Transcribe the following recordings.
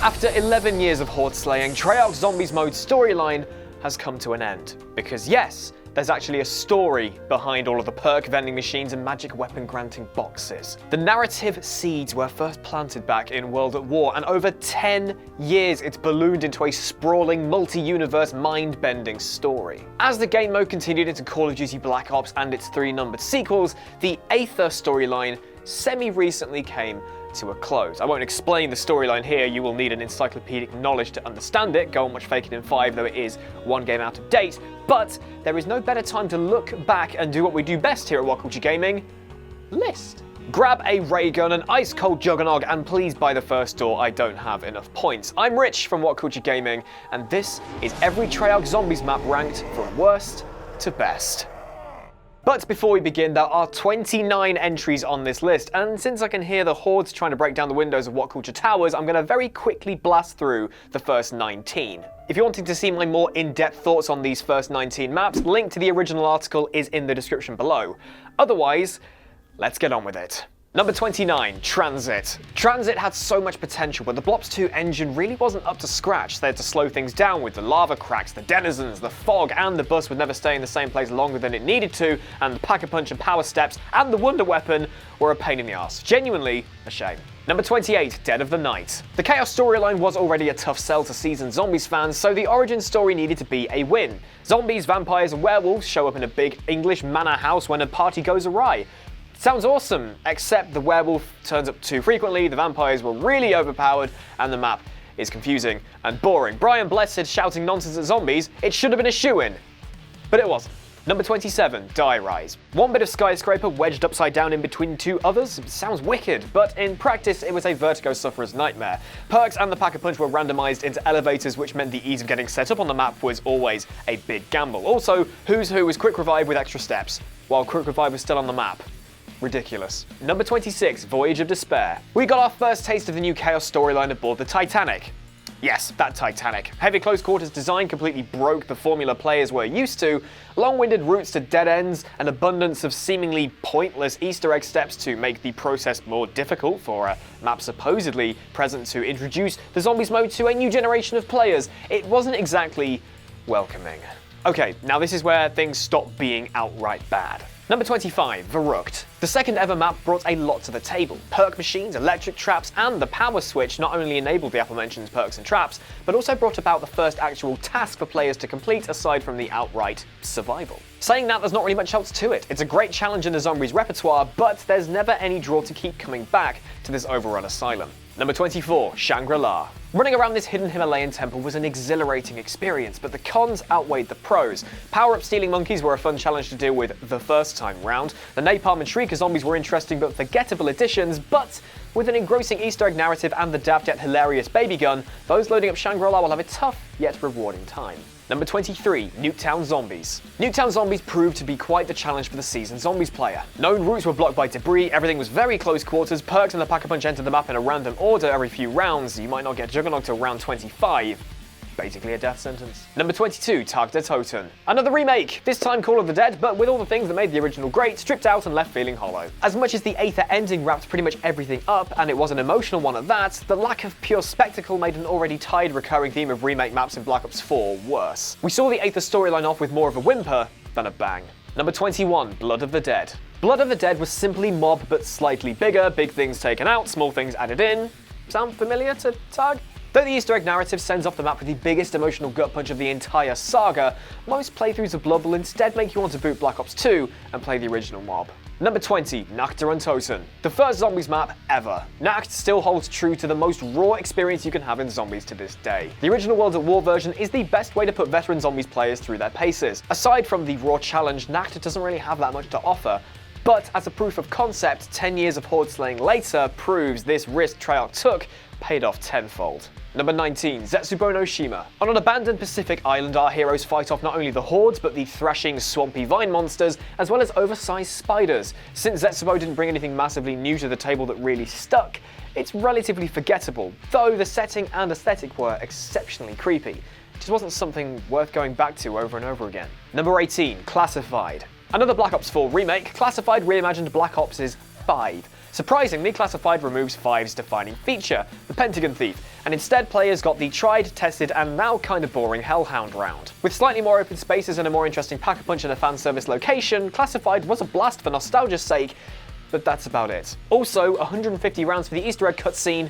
After 11 years of horde slaying, Treyarch's Zombies mode storyline has come to an end. Because yes, there's actually a story behind all of the perk vending machines and magic weapon granting boxes. The narrative seeds were first planted back in World at War, and over 10 years it's ballooned into a sprawling, multi-universe, mind-bending story. As the game mode continued into Call of Duty Black Ops and its 3 numbered sequels, the Aether storyline semi-recently came to a close. I won't explain the storyline here, you will need an encyclopedic knowledge to understand it. Go and watch Faking in 5, though it is one game out of date. But there is no better time to look back and do what we do best here at WhatCulture Gaming: list. Grab a ray gun, an ice cold juggernog, and please buy the first door. I don't have enough points. I'm Rich from WhatCulture Gaming, and this is every Treyarch Zombies map ranked from worst to best. But before we begin, there are 29 entries on this list, and since I can hear the hordes trying to break down the windows of WhatCulture Towers, I'm going to very quickly blast through the first 19. If you're wanting to see my more in-depth thoughts on these first 19 maps, link to the original article is in the description below. Otherwise, let's get on with it. Number 29, TRANZIT. TRANZIT had so much potential, but the Blops 2 engine really wasn't up to scratch. They had to slow things down with the lava cracks, the denizens, the fog, and the bus would never stay in the same place longer than it needed to, and the Pack-a-Punch and power steps and the Wonder Weapon were a pain in the arse. Genuinely a shame. Number 28, Dead of the Night. The Chaos storyline was already a tough sell to seasoned Zombies fans, so the origin story needed to be a win. Zombies, vampires, and werewolves show up in a big English manor house when a party goes awry. Sounds awesome, except the werewolf turns up too frequently, the vampires were really overpowered, and the map is confusing and boring. Brian Blessed shouting nonsense at zombies, it should have been a shoo-in, but it wasn't. Number 27, Die Rise. One bit of skyscraper wedged upside down in between 2 others. Sounds wicked, but in practice it was a vertigo sufferer's nightmare. Perks and the Pack-a-Punch were randomized into elevators, which meant the ease of getting set up on the map was always a big gamble. Also, Who's Who was Quick Revive with extra steps, while Quick Revive was still on the map. Ridiculous. Number 26, Voyage of Despair. We got our first taste of the new Chaos storyline aboard the Titanic. Yes, that Titanic. Heavy close quarters design completely broke the formula players were used to. Long-winded routes to dead ends, an abundance of seemingly pointless Easter egg steps to make the process more difficult for a map supposedly present to introduce the Zombies mode to a new generation of players. It wasn't exactly welcoming. Okay, now this is where things stop being outright bad. Number 25, Verrückt. The second ever map brought a lot to the table. Perk machines, electric traps, and the power switch not only enabled the aforementioned perks and traps, but also brought about the first actual task for players to complete aside from the outright survival. Saying that, there's not really much else to it. It's a great challenge in the Zombies repertoire, but there's never any draw to keep coming back to this overrun asylum. Number 24, Shangri-La. Running around this hidden Himalayan temple was an exhilarating experience, but the cons outweighed the pros. Power-up stealing monkeys were a fun challenge to deal with the first time round. The Napalm and Shrieker zombies were interesting but forgettable additions, but with an engrossing Easter egg narrative and the daft yet hilarious baby gun, those loading up Shangri-La will have a tough yet rewarding time. Number 23, NUKETOWN Zombies. NUKETOWN Zombies proved to be quite the challenge for the seasoned Zombies player. Known routes were blocked by debris, everything was very close quarters, perks and the Pack-a-Punch entered the map in a random order every few rounds. You might not get Juggernog till round 25. Basically a death sentence. Number 22, Tag der Toten. Another remake, this time Call of the Dead, but with all the things that made the original great, stripped out and left feeling hollow. As much as the Aether ending wrapped pretty much everything up, and it was an emotional one at that, the lack of pure spectacle made an already tired recurring theme of remake maps in Black Ops 4 worse. We saw the Aether storyline off with more of a whimper than a bang. Number 21, Blood of the Dead. Blood of the Dead was simply mob but slightly bigger, big things taken out, small things added in. Sound familiar to Tag? Though the Easter egg narrative sends off the map with the biggest emotional gut punch of the entire saga, most playthroughs of Blood will instead make you want to boot Black Ops 2 and play the original mob. Number 20, NACHT or UNTOTEN. The first Zombies map ever. NACHT still holds true to the most raw experience you can have in Zombies to this day. The original World at War version is the best way to put veteran Zombies players through their paces. Aside from the raw challenge, NACHT doesn't really have that much to offer. But as a proof of concept, 10 years of horde slaying later proves this risk Treyarch took paid off tenfold. Number 19, ZETSUBOU no SHIMA. On an abandoned Pacific island, our heroes fight off not only the hordes, but the thrashing, swampy vine monsters, as well as oversized spiders. Since ZETSUBOU didn't bring anything massively new to the table that really stuck, it's relatively forgettable, though the setting and aesthetic were exceptionally creepy. It just wasn't something worth going back to over and over again. Number 18, Classified. Another Black Ops 4 remake, Classified reimagined Black Ops' 5. Surprisingly, Classified removes 5's defining feature, the Pentagon Thief, and instead players got the tried, tested, and now kind of boring Hellhound round. With slightly more open spaces and a more interesting Pack-a-Punch and a fan service location, Classified was a blast for nostalgia's sake, but that's about it. Also, 150 rounds for the Easter egg cutscene.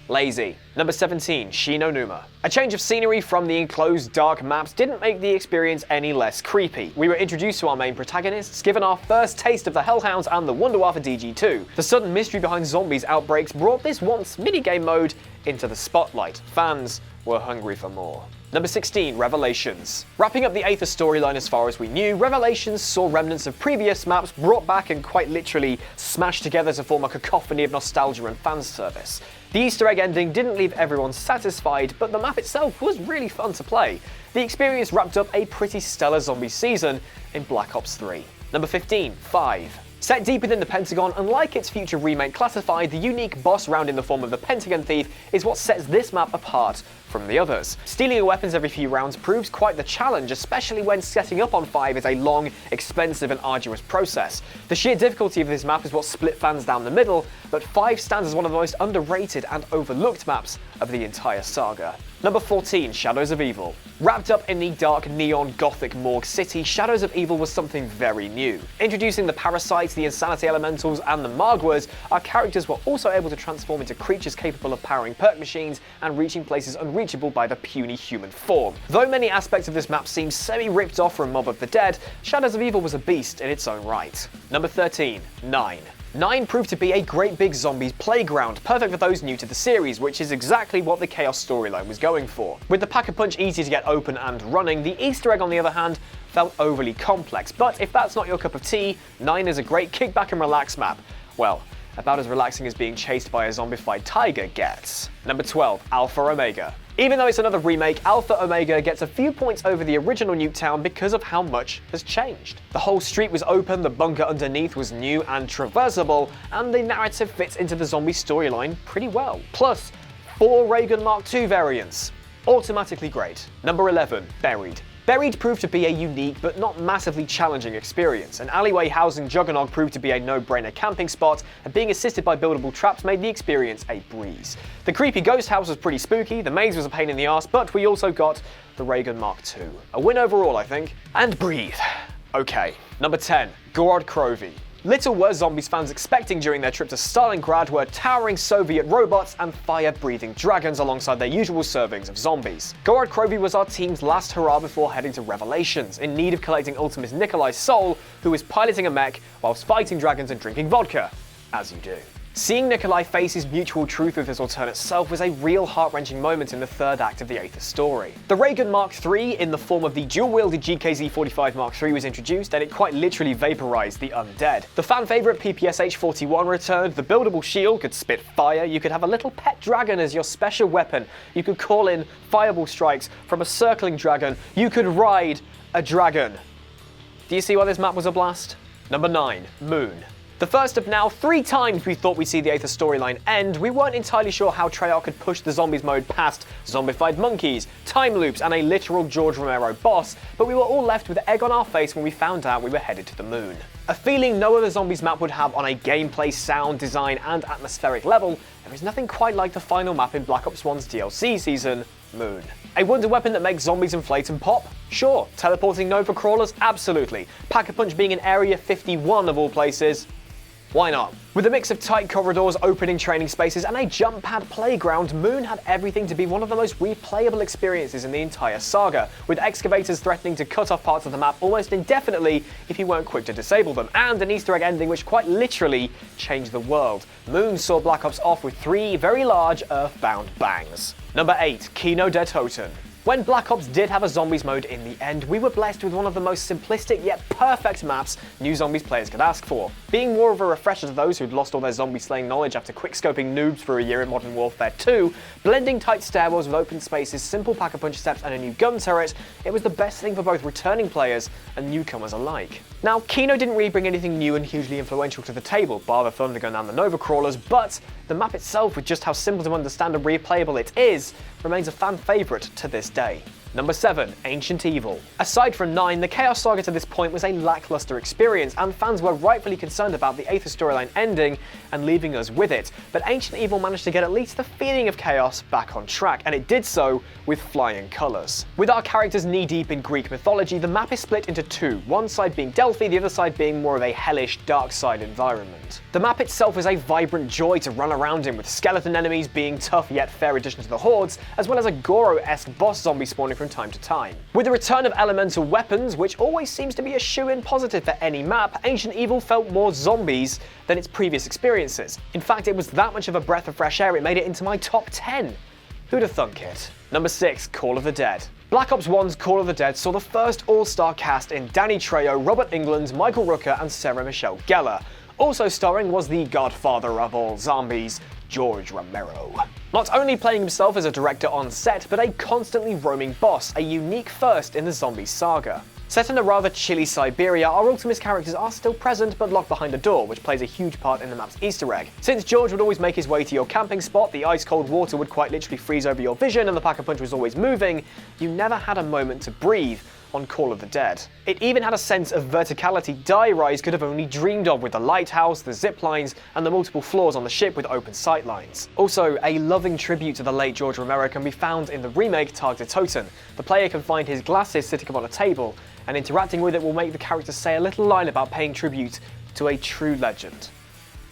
Lazy. Number 17, Shinonuma. A change of scenery from the enclosed dark maps didn't make the experience any less creepy. We were introduced to our main protagonists, given our first taste of the Hellhounds and the Wonderwaffe DG2. The sudden mystery behind zombies outbreaks brought this once minigame mode into the spotlight. Fans were hungry for more. Number 16, Revelations. Wrapping up the Aether storyline as far as we knew, Revelations saw remnants of previous maps brought back and quite literally smashed together to form a cacophony of nostalgia and fan service. The Easter egg ending didn't leave everyone satisfied, but the map itself was really fun to play. The experience wrapped up a pretty stellar zombie season in Black Ops 3. Number 15, 5. Set deep within the Pentagon, and like its future remake Classified, the unique boss round in the form of the Pentagon Thief is what sets this map apart from the others. Stealing your weapons every few rounds proves quite the challenge, especially when setting up on 5 is a long, expensive and arduous process. The sheer difficulty of this map is what split fans down the middle, but 5 stands as one of the most underrated and overlooked maps of the entire saga. Number 14, Shadows of Evil. Wrapped up in the dark neon gothic morgue city, Shadows of Evil was something very new. Introducing the parasites, the insanity elementals, and the Margwas, our characters were also able to transform into creatures capable of powering perk machines and reaching places unreachable by the puny human form. Though many aspects of this map seem semi-ripped off from Mob of the Dead, Shadows of Evil was a beast in its own right. Number 13, 9. 9 proved to be a great big zombies playground, perfect for those new to the series, which is exactly what the Chaos storyline was going for. With the Pack-a-Punch easy to get open and running, the Easter egg on the other hand felt overly complex, but if that's not your cup of tea, 9 is a great kickback and relax map. Well, about as relaxing as being chased by a zombified tiger gets. Number 12, Alpha Omega. Even though it's another remake, Alpha Omega gets a few points over the original NUKETOWN because of how much has changed. The whole street was open, the bunker underneath was new and traversable, and the narrative fits into the zombie storyline pretty well. Plus, 4 Reagan Mark II variants. Automatically great. Number 11, Buried. Buried proved to be a unique but not massively challenging experience. An alleyway housing Juggernog proved to be a no-brainer camping spot, and being assisted by buildable traps made the experience a breeze. The creepy ghost house was pretty spooky, the maze was a pain in the arse, but we also got the Reagan Mark II. A win overall, I think. And breathe. Okay. Number 10, GOROD KROVI. Little were zombies fans expecting during their trip to Stalingrad were towering Soviet robots and fire-breathing dragons alongside their usual servings of zombies. GOROD KROVI was our team's last hurrah before heading to Revelations, in need of collecting Ultimus Nikolai's soul, who was piloting a mech whilst fighting dragons and drinking vodka. As you do. Seeing Nikolai face his mutual truth with his alternate self was a real heart-wrenching moment in the third act of the Aether story. The Reagan Mark III, in the form of the dual-wielded GKZ-45 Mark III, was introduced, and it quite literally vaporized the undead. The fan-favorite PPSH-41 returned, the buildable shield could spit fire, you could have a little pet dragon as your special weapon, you could call in fireball strikes from a circling dragon, you could ride a dragon. Do you see why this map was a blast? Number 9, Moon. The first of now 3 times we thought we'd see the Aether storyline end, we weren't entirely sure how Treyarch could push the zombies mode past zombified monkeys, time loops, and a literal George Romero boss, but we were all left with egg on our face when we found out we were headed to the moon. A feeling no other zombies map would have on a gameplay, sound, design, and atmospheric level, there is nothing quite like the final map in Black Ops 1's DLC season, Moon. A wonder weapon that makes zombies inflate and pop? Sure. Teleporting Nova crawlers? Absolutely. Pack-a-Punch being in Area 51 of all places? Why not? With a mix of tight corridors, opening training spaces, and a jump pad playground, Moon had everything to be one of the most replayable experiences in the entire saga, with excavators threatening to cut off parts of the map almost indefinitely if you weren't quick to disable them, and an Easter egg ending which quite literally changed the world. Moon saw Black Ops off with 3 very large earthbound bangs. Number 8, KINO der Toten. When Black Ops did have a zombies mode in the end, we were blessed with one of the most simplistic yet perfect maps new zombies players could ask for. Being more of a refresher to those who'd lost all their zombie slaying knowledge after quickscoping noobs for a year in Modern Warfare 2, blending tight stairwells with open spaces, simple pack-a-punch steps and a new gun turret, it was the best thing for both returning players and newcomers alike. Now, KINO didn't really bring anything new and hugely influential to the table, bar the thunder gun and the Nova crawlers, but the map itself, with just how simple to understand and replayable it is, remains a fan favourite to this day. Number 7. Ancient Evil. Aside from 9, the Chaos Saga to this point was a lackluster experience, and fans were rightfully concerned about the Aether storyline ending and leaving us with it, but Ancient Evil managed to get at least the feeling of chaos back on track, and it did so with flying colours. With our characters knee-deep in Greek mythology, the map is split into two, one side being Delphi, the other side being more of a hellish, dark side environment. The map itself is a vibrant joy to run around in, with skeleton enemies being tough yet fair additions to the hordes, as well as a Goro-esque boss zombie spawning from time to time. With the return of elemental weapons, which always seems to be a shoo-in positive for any map, Ancient Evil felt more zombies than its previous experiences. In fact, it was that much of a breath of fresh air it made it into my top 10. Who'd have thunk it? Number 6. Call of the Dead. Black Ops 1's Call of the Dead saw the first all-star cast in Danny Trejo, Robert Englund, Michael Rooker, and Sarah Michelle Gellar. Also starring was the godfather of all zombies, George Romero. Not only playing himself as a director on set, but a constantly roaming boss, a unique first in the zombie saga. Set in a rather chilly Siberia, our Ultimus characters are still present but locked behind a door, which plays a huge part in the map's Easter egg. Since George would always make his way to your camping spot, the ice-cold water would quite literally freeze over your vision, and the Pack-a-Punch was always moving, you never had a moment to breathe on Call of the Dead. It even had a sense of verticality RIESE could have only dreamed of, with the lighthouse, the zip lines, and the multiple floors on the ship with open sightlines. Also, a loving tribute to the late George Romero can be found in the remake TOTEN. The player can find his glasses sitting up on a table, and interacting with it will make the character say a little line about paying tribute to a true legend.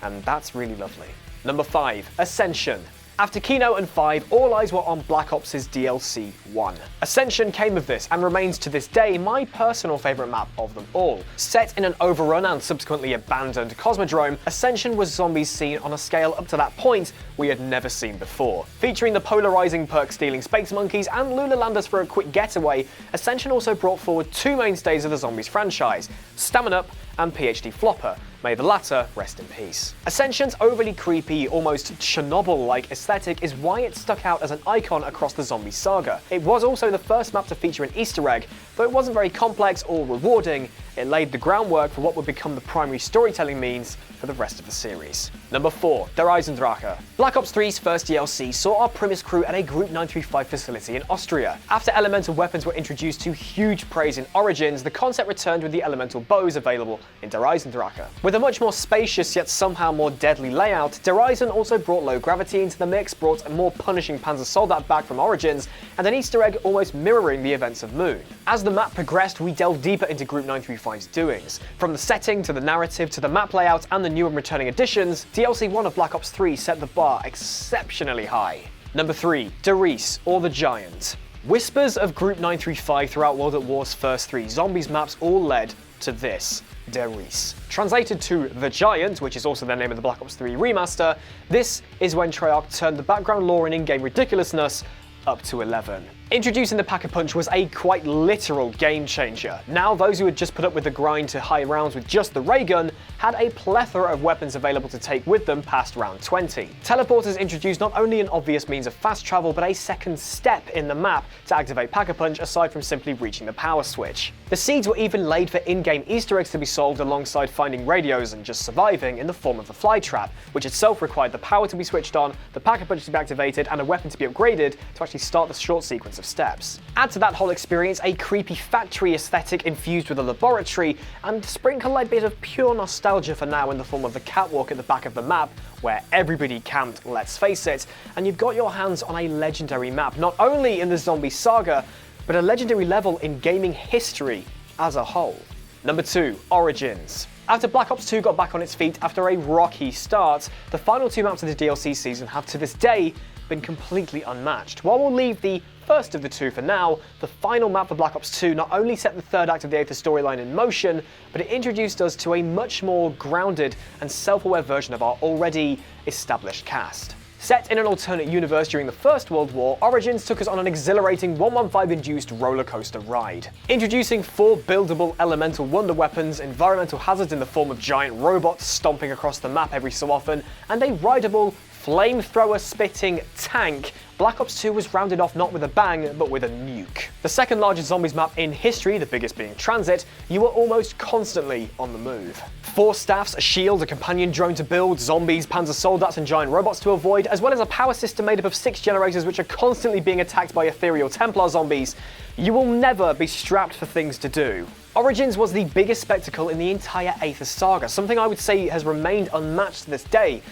And that's really lovely. Number 5. Ascension. After KINO and 5, all eyes were on Black Ops' DLC 1. Ascension came of this and remains to this day my personal favourite map of them all. Set in an overrun and subsequently abandoned Cosmodrome, Ascension was zombies seen on a scale up to that point we had never seen before. Featuring the polarising perk-stealing space monkeys and Lulalanders for a quick getaway, Ascension also brought forward two mainstays of the zombies franchise, Stamina and PhD Flopper. May the latter rest in peace. Ascension's overly creepy, almost Chernobyl-like aesthetic is why it stuck out as an icon across the zombie saga. It was also the first map to feature an Easter egg, though it wasn't very complex or rewarding. It laid the groundwork for what would become the primary storytelling means for the rest of the series. Number 4. Der EISENDRACHE. Black Ops 3's first DLC saw our premise crew at a Group 935 facility in Austria. After elemental weapons were introduced to huge praise in Origins, the concept returned with the elemental bows available in Der EISENDRACHE. With a much more spacious yet somehow more deadly layout, Der Eisen also brought low gravity into the mix, brought a more punishing Panzer Soldat back from Origins, and an Easter egg almost mirroring the events of Moon. As the map progressed, we delved deeper into Group 935's doings. From the setting to the narrative to the map layout and the new and returning additions, DLC 1 of Black Ops 3 set the bar exceptionally high. Number 3. Der Riese, or the Giant. Whispers of Group 935 throughout World at War's first 3 zombies maps all led to this, Der Riese. Translated to The Giant, which is also the name of the Black Ops 3 remaster, this is when Treyarch turned the background lore and in-game ridiculousness up to 11. Introducing the Pack-a-Punch was a quite literal game changer. Now those who had just put up with the grind to high rounds with just the ray gun had a plethora of weapons available to take with them past round 20. Teleporters introduced not only an obvious means of fast travel, but a second step in the map to activate Pack-a-Punch aside from simply reaching the power switch. The seeds were even laid for in-game Easter eggs to be solved alongside finding radios and just surviving in the form of the fly trap, which itself required the power to be switched on, the Pack-a-Punch to be activated, and a weapon to be upgraded to actually start the short sequence of steps. Add to that whole experience a creepy factory aesthetic infused with a laboratory, and sprinkle a bit of pure nostalgia for now in the form of the catwalk at the back of the map, where everybody camped, let's face it, and you've got your hands on a legendary map, not only in the zombie saga, but a legendary level in gaming history as a whole. Number 2. Origins. After Black Ops 2 got back on its feet after a rocky start, the final 2 maps of the DLC season have to this day been completely unmatched. While we'll leave the first of the 2 for now, the final map for Black Ops 2 not only set the third act of the Aether storyline in motion, but it introduced us to a much more grounded and self-aware version of our already established cast. Set in an alternate universe during the First World War, Origins took us on an exhilarating 115-induced roller coaster ride. Introducing 4 buildable elemental wonder weapons, environmental hazards in the form of giant robots stomping across the map every so often, and a rideable flamethrower-spitting tank, Black Ops 2 was rounded off not with a bang, but with a nuke. The second largest zombies map in history, the biggest being TRANZIT, you were almost constantly on the move. 4 staffs, a shield, a companion drone to build, zombies, panzer soldats and giant robots to avoid, as well as a power system made up of 6 generators which are constantly being attacked by ethereal Templar zombies. You will never be strapped for things to do. Origins was the biggest spectacle in the entire Aether saga, something I would say has remained unmatched to this day,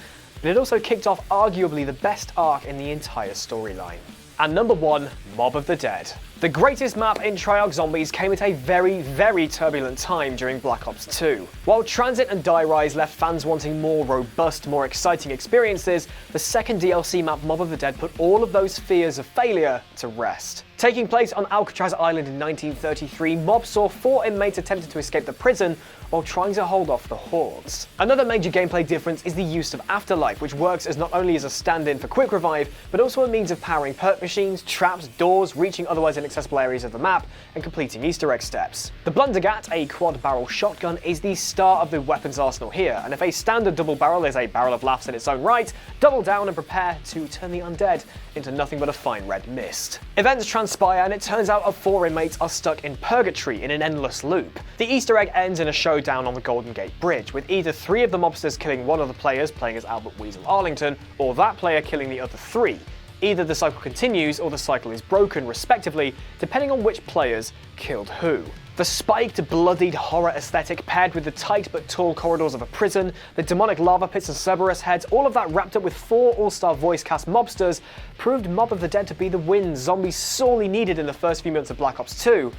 but it also kicked off arguably the best arc in the entire storyline. And number 1, Mob of the Dead. The greatest map in Treyarch Zombies came at a very, very turbulent time during Black Ops 2. While TRANZIT and RIESE left fans wanting more robust, more exciting experiences, the second DLC map Mob of the Dead put all of those fears of failure to rest. Taking place on Alcatraz Island in 1933, Mob saw 4 inmates attempting to escape the prison while trying to hold off the hordes. Another major gameplay difference is the use of Afterlife, which works as not only as a stand-in for quick revive, but also a means of powering perk machines, traps, doors, reaching otherwise inaccessible areas of the map, and completing Easter egg steps. The Blundergat, a quad-barrel shotgun, is the star of the weapons arsenal here, and if a standard double barrel is a barrel of laughs in its own right, double down and prepare to turn the undead into nothing but a fine red mist. Events transpire, and it turns out 4 inmates are stuck in purgatory in an endless loop. The Easter egg ends in a showdown on the Golden Gate Bridge, with either 3 of the mobsters killing one of the players, playing as Albert Weasel Arlington, or that player killing the other 3. Either the cycle continues or the cycle is broken, respectively, depending on which players killed who. The spiked, bloodied horror aesthetic paired with the tight but tall corridors of a prison, the demonic lava pits and Cerberus heads, all of that wrapped up with 4 all-star voice cast mobsters, proved Mob of the Dead to be the win zombies sorely needed in the first few months of Black Ops 2,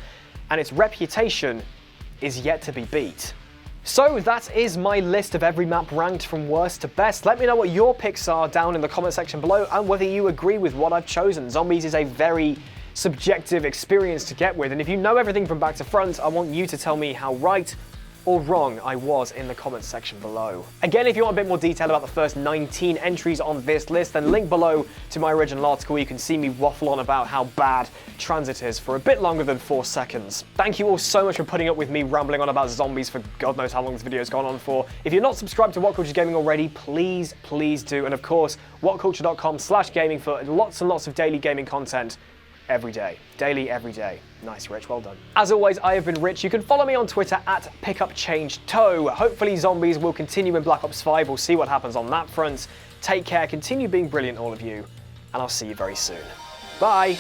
and its reputation is yet to be beat. So that is my list of every map ranked from worst to best. Let me know what your picks are down in the comment section below and whether you agree with what I've chosen. Zombies is a very subjective experience to get with, and if you know everything from back to front, I want you to tell me how right or wrong I was in the comments section below. Again, if you want a bit more detail about the first 19 entries on this list, then link below to my original article where you can see me waffle on about how bad TRANZIT is for a bit longer than 4 seconds. Thank you all so much for putting up with me rambling on about zombies for God knows how long this video's gone on for. If you're not subscribed to WhatCulture Gaming already, please do, and of course, whatculture.com/gaming for lots and lots of daily gaming content every day. Daily, every day. Nice, Rich. Well done. As always, I have been Rich. You can follow me on Twitter at PickupChangeToe. Hopefully zombies will continue in Black Ops 5. We'll see what happens on that front. Take care, continue being brilliant, all of you, and I'll see you very soon. Bye!